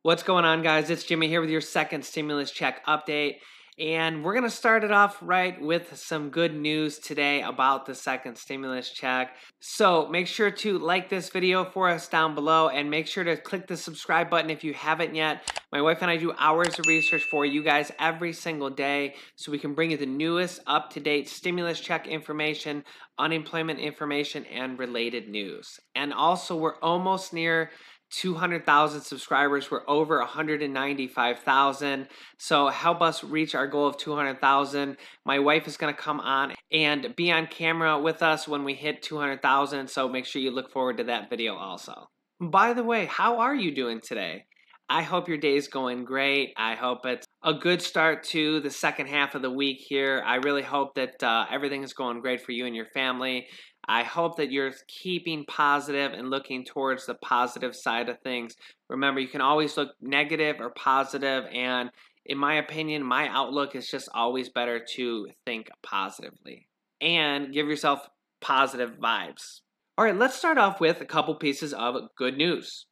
What's going on, guys? It's Jimmy here with your second stimulus check update. And we're going to start it off right with some good news today about the second stimulus check. So make sure to like this video for us down below and make sure to click the subscribe button if you haven't yet. My wife and I do hours of research for you guys every single day so we can bring you the newest up-to-date stimulus check information, unemployment information, and related news. And also, we're almost near 200,000 subscribers. We're over 195,000. So help us reach our goal of 200,000. My wife is going to come on and be on camera with us when we hit 200,000. So make sure you look forward to that video also. By the way, how are you doing today? I hope your day's going great. I hope it's a good start to the second half of the week here. I really hope that everything is going great for you and your family. I hope that you're keeping positive and looking towards the positive side of things. Remember, you can always look negative or positive, and in my opinion, my outlook is just always better to think positively and give yourself positive vibes. All right, let's start off with a couple pieces of good news.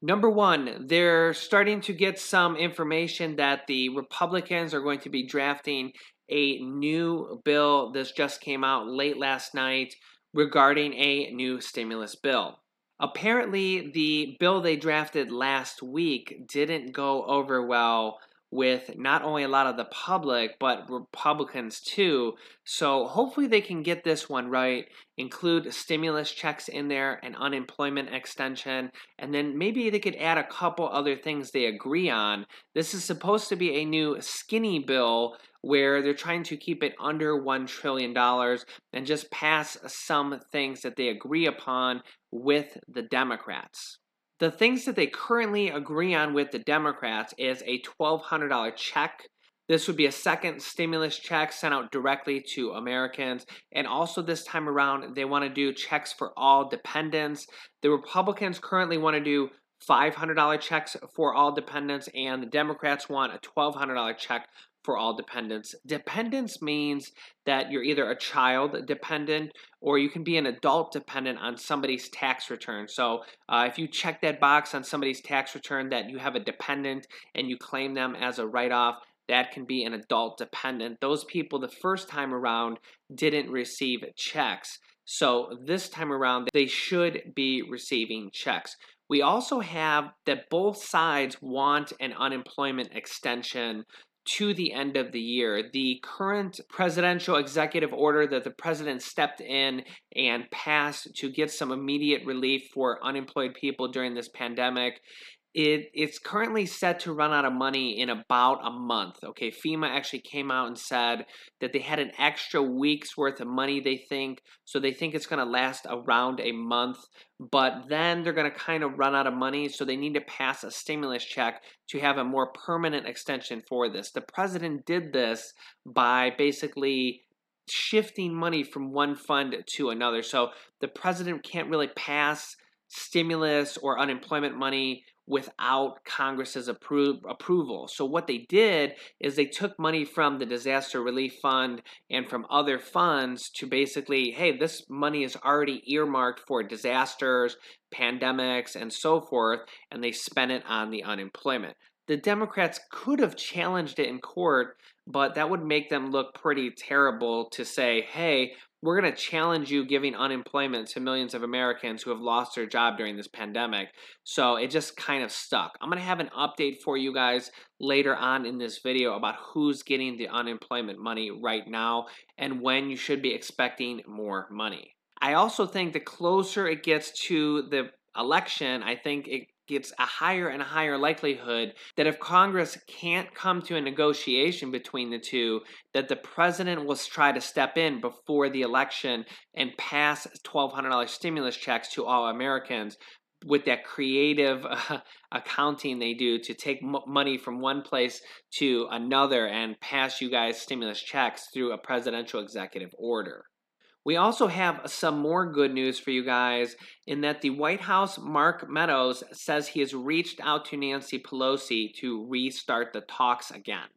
Number one, they're starting to get some information that the Republicans are going to be drafting a new bill. This just came out late last night regarding a new stimulus bill. Apparently, the bill they drafted last week didn't go over well with not only a lot of the public, but Republicans too. So hopefully they can get this one right, include stimulus checks in there, and unemployment extension, and then maybe they could add a couple other things they agree on. This is supposed to be a new skinny bill where they're trying to keep it under $1 trillion and just pass some things that they agree upon with the Democrats. The things that they currently agree on with the Democrats is a $1,200 check. This would be a second stimulus check sent out directly to Americans. And also this time around, they want to do checks for all dependents. The Republicans currently want to do $500 checks for all dependents, and the Democrats want a $1,200 check for all dependents. Dependents means that you're either a child dependent or you can be an adult dependent on somebody's tax return. So if you check that box on somebody's tax return that you have a dependent and you claim them as a write-off, that can be an adult dependent. Those people the first time around didn't receive checks. So this time around, they should be receiving checks. We also have that both sides want an unemployment extension to the end of the year. The current presidential executive order that the president stepped in and passed to get some immediate relief for unemployed people during this pandemic, it's currently set to run out of money in about a month. Okay, FEMA actually came out and said that they had an extra week's worth of money, they think. So they think it's going to last around a month. But then they're going to kind of run out of money. So they need to pass a stimulus check to have a more permanent extension for this. The president did this by basically shifting money from one fund to another. So the president can't really pass stimulus or unemployment money without Congress's approval. So what they did is they took money from the disaster relief fund and from other funds to basically, hey, this money is already earmarked for disasters, pandemics, and so forth, and they spent it on the unemployment. The Democrats could have challenged it in court, but that would make them look pretty terrible to say, hey, we're going to challenge you giving unemployment to millions of Americans who have lost their job during this pandemic. So it just kind of stuck. I'm going to have an update for you guys later on in this video about who's getting the unemployment money right now and when you should be expecting more money. I also think the closer it gets to the election, I think it gets a higher and higher likelihood that if Congress can't come to a negotiation between the two, that the president will try to step in before the election and pass $1,200 stimulus checks to all Americans with that creative accounting they do to take money from one place to another and pass you guys stimulus checks through a presidential executive order. We also have some more good news for you guys in that the White House, Mark Meadows, says he has reached out to Nancy Pelosi to restart the talks again.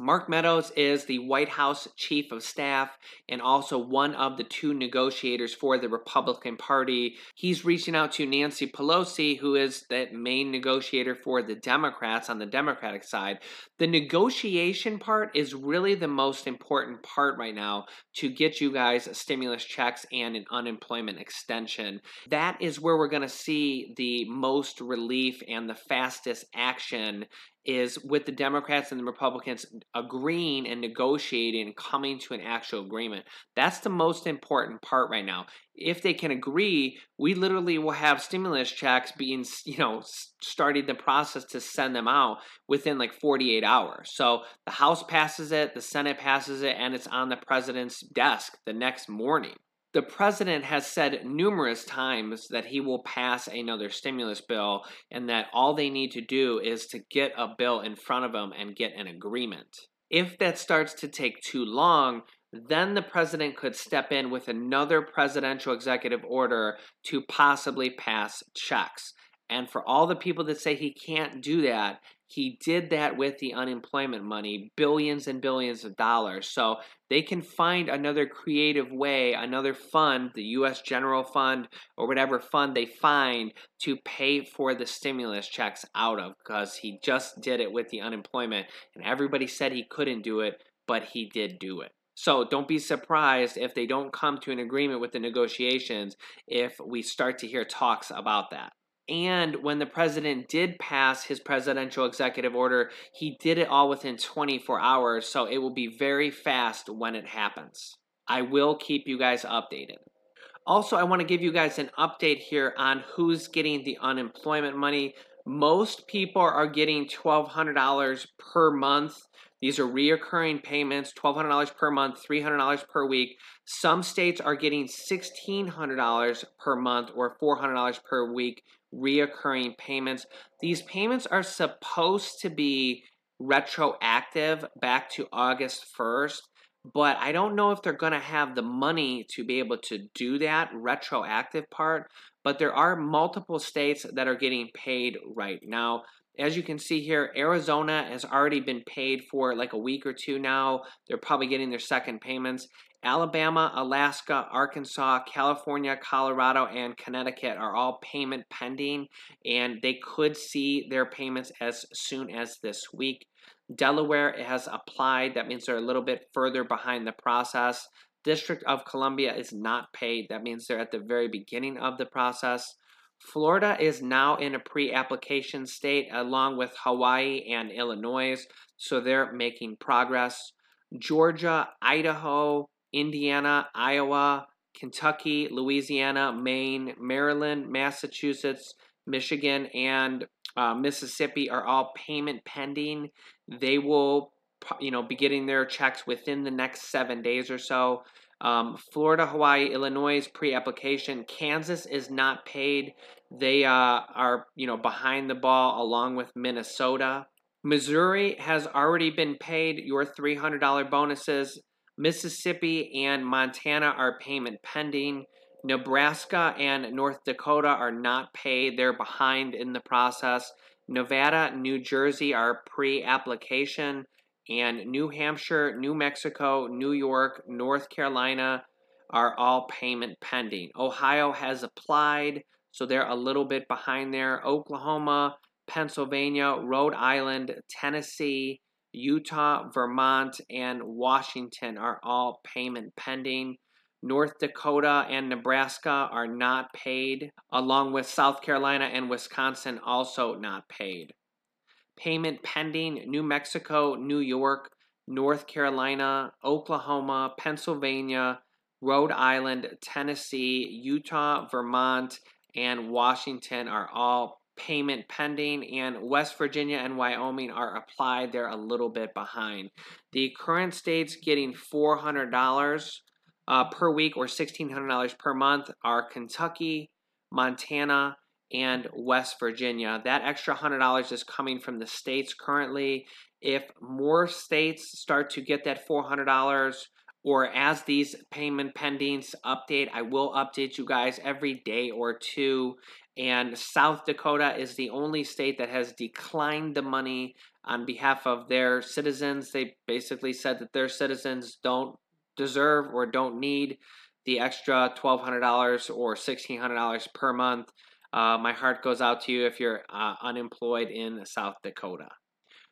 Mark Meadows is the White House chief of staff and also one of the two negotiators for the Republican Party. He's reaching out to Nancy Pelosi, who is the main negotiator for the Democrats on the Democratic side. The negotiation part is really the most important part right now to get you guys stimulus checks and an unemployment extension. That is where we're going to see the most relief and the fastest action is with the Democrats and the Republicans agreeing and negotiating and coming to an actual agreement. That's the most important part right now. If they can agree, we literally will have stimulus checks being, starting the process to send them out within like 48 hours. So the House passes it, the Senate passes it, and it's on the president's desk the next morning. The president has said numerous times that he will pass another stimulus bill and that all they need to do is to get a bill in front of them and get an agreement. If that starts to take too long, then the president could step in with another presidential executive order to possibly pass checks. And for all the people that say he can't do that, he did that with the unemployment money, billions and billions of dollars. So they can find another creative way, another fund, the U.S. General Fund or whatever fund they find to pay for the stimulus checks out of, because he just did it with the unemployment. And everybody said he couldn't do it, but he did do it. So don't be surprised if they don't come to an agreement with the negotiations if we start to hear talks about that. And when the president did pass his presidential executive order, he did it all within 24 hours, so it will be very fast when it happens. I will keep you guys updated. Also, I want to give you guys an update here on who's getting the unemployment money. Most people are getting $1,200 per month. These are reoccurring payments, $1,200 per month, $300 per week. Some states are getting $1,600 per month or $400 per week reoccurring payments. These payments are supposed to be retroactive back to August 1st. But I don't know if they're going to have the money to be able to do that retroactive part. But there are multiple states that are getting paid right now. As you can see here, Arizona has already been paid for like a week or two now. They're probably getting their second payments. Alabama, Alaska, Arkansas, California, Colorado, and Connecticut are all payment pending, and they could see their payments as soon as this week. Delaware has applied. That means they're a little bit further behind the process. District of Columbia is not paid. That means they're at the very beginning of the process. Florida is now in a pre-application state along with Hawaii and Illinois, so they're making progress. Georgia, Idaho, Indiana, Iowa, Kentucky, Louisiana, Maine, Maryland, Massachusetts, Michigan, and Mississippi are all payment pending. They will, be getting their checks within the next 7 days or so. Florida, Hawaii, Illinois pre-application. Kansas is not paid. They are, behind the ball along with Minnesota. Missouri has already been paid your $300 bonuses. Mississippi and Montana are payment pending. Nebraska and North Dakota are not paid. They're behind in the process. Nevada, New Jersey are pre-application. And New Hampshire, New Mexico, New York, North Carolina are all payment pending. Ohio has applied, so they're a little bit behind there. Oklahoma, Pennsylvania, Rhode Island, Tennessee, Utah, Vermont, and Washington are all payment pending. North Dakota and Nebraska are not paid, along with South Carolina and Wisconsin also not paid. Payment pending: New Mexico, New York, North Carolina, Oklahoma, Pennsylvania, Rhode Island, Tennessee, Utah, Vermont, and Washington are all payment pending, and West Virginia and Wyoming are applied. They're a little bit behind. The current states getting $400 per week or $1,600 per month are Kentucky, Montana, and West Virginia. That extra $100 is coming from the states currently. If more states start to get that $400, or as these payment pendings update, I will update you guys every day or two. And South Dakota is the only state that has declined the money on behalf of their citizens. They basically said that their citizens don't deserve or don't need the extra $1,200 or $1,600 per month. My heart goes out to you if you're unemployed in South Dakota.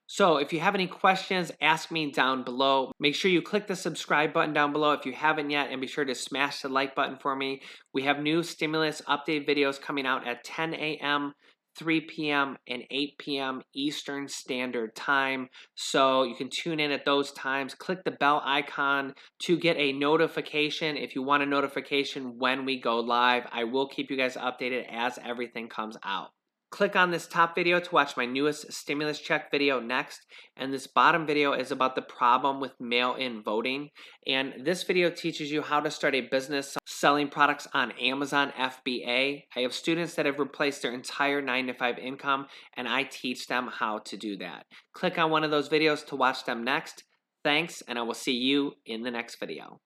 So if you have any questions, ask me down below. Make sure you click the subscribe button down below if you haven't yet, and be sure to smash the like button for me. We have new stimulus update videos coming out at 10 a.m., 3 p.m., and 8 p.m. Eastern Standard Time. So you can tune in at those times. Click the bell icon to get a notification. If you want a notification when we go live, I will keep you guys updated as everything comes out. Click on this top video to watch my newest stimulus check video next, and this bottom video is about the problem with mail-in voting, and this video teaches you how to start a business selling products on Amazon FBA. I have students that have replaced their entire 9-to-5 income, and I teach them how to do that. Click on one of those videos to watch them next. Thanks, and I will see you in the next video.